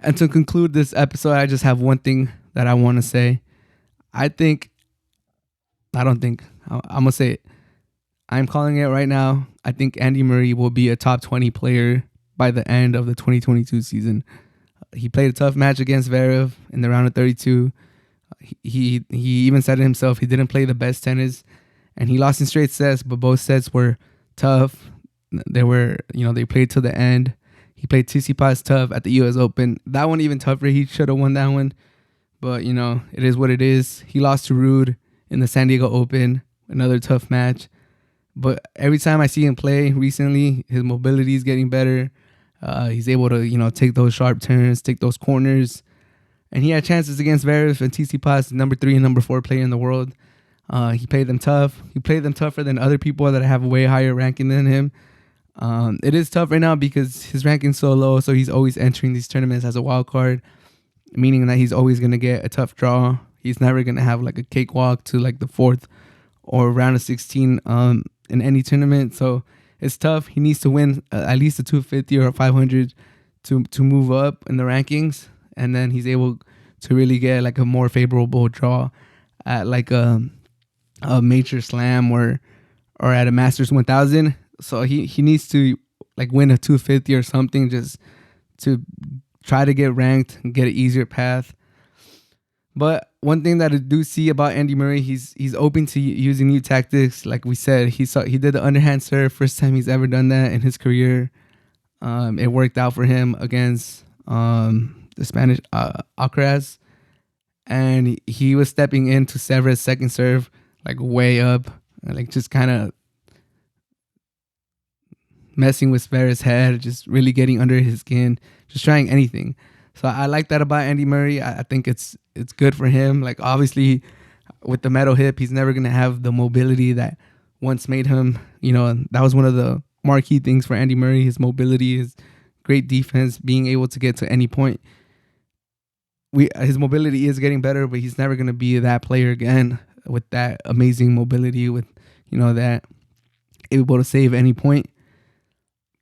And to conclude this episode, I just have one thing that I want to say. I think, I don't think, I'm going to say it. I'm calling it right now. I think Andy Murray will be a top 20 player by the end of the 2022 season. He played a tough match against Zverev in the round of 32. He even said it himself. He didn't play the best tennis, and he lost in straight sets, but both sets were tough. They were, they played to the end. He played Tsitsipas tough at the U.S. Open. That one even tougher. He should have won that one. But, it is what it is. He lost to Ruud in the San Diego Open. Another tough match. But every time I see him play recently, his mobility is getting better. He's able to, take those sharp turns, take those corners. And he had chances against Zverev and Tsitsipas, number 3 and number 4 player in the world. He played them tough. He played them tougher than other people that have a way higher ranking than him. It is tough right now because his ranking's so low, so he's always entering these tournaments as a wild card, meaning that he's always going to get a tough draw. He's never going to have like a cakewalk to like the 4th or round of 16 in any tournament. So it's tough. He needs to win at least a 250 or a 500 to move up in the rankings, and then he's able to really get like a more favorable draw at like a major slam or at a Masters 1000. So he needs to like win a 250 or something just to try to get ranked and get an easier path. But one thing that I do see about Andy Murray, he's open to using new tactics. Like we said, he did the underhand serve, first time he's ever done that in his career. It worked out for him against the Spanish Alcaraz, and he was stepping into Zverev's second serve like way up, and like just kind of messing with Zverev's head, just really getting under his skin, just trying anything. So I like that about Andy Murray. I think it's good for him. Like obviously with the metal hip, he's never going to have the mobility that once made him, that was one of the marquee things for Andy Murray, his mobility, his great defense, being able to get to any point. His mobility is getting better, but he's never going to be that player again with that amazing mobility, with, that able to save any point.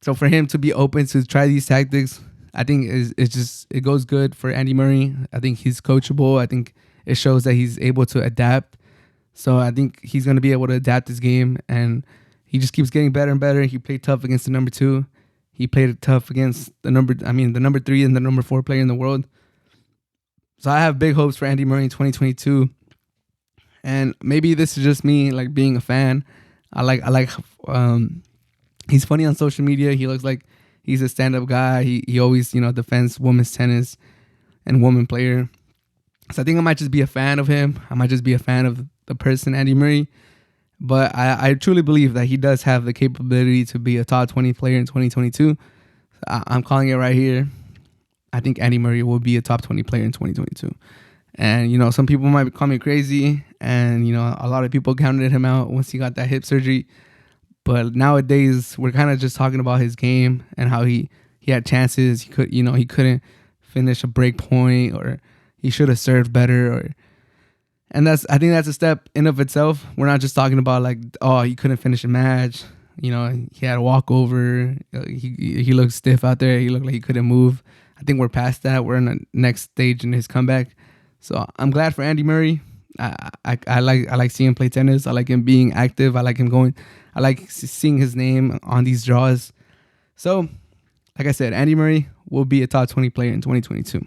So for him to be open to try these tactics, I think it goes good for Andy Murray. I think he's coachable. I think it shows that he's able to adapt. So I think he's going to be able to adapt his game, and he just keeps getting better and better. He played tough against the number 2. He played tough against the number 3 and the number 4 player in the world. So I have big hopes for Andy Murray in 2022. And maybe this is just me like being a fan. I like he's funny on social media. He looks like he's a stand-up guy. He always, defends women's tennis and woman player. So I think I might just be a fan of him. I might just be a fan of the person, Andy Murray. But I truly believe that he does have the capability to be a top 20 player in 2022. I'm calling it right here. I think Andy Murray will be a top 20 player in 2022. And, some people might call me crazy. And, a lot of people counted him out once he got that hip surgery. But nowadays, we're kind of just talking about his game and how he had chances. He couldn't finish a break point, or he should have served better. And I think that's a step in of itself. We're not just talking about like, oh, he couldn't finish a match. He had a walkover. He looked stiff out there. He looked like he couldn't move. I think we're past that. We're in the next stage in his comeback. So I'm glad for Andy Murray. I like seeing him play tennis. I like him being active. I like him going. I like seeing his name on these draws. So, like I said, Andy Murray will be a top 20 player in 2022.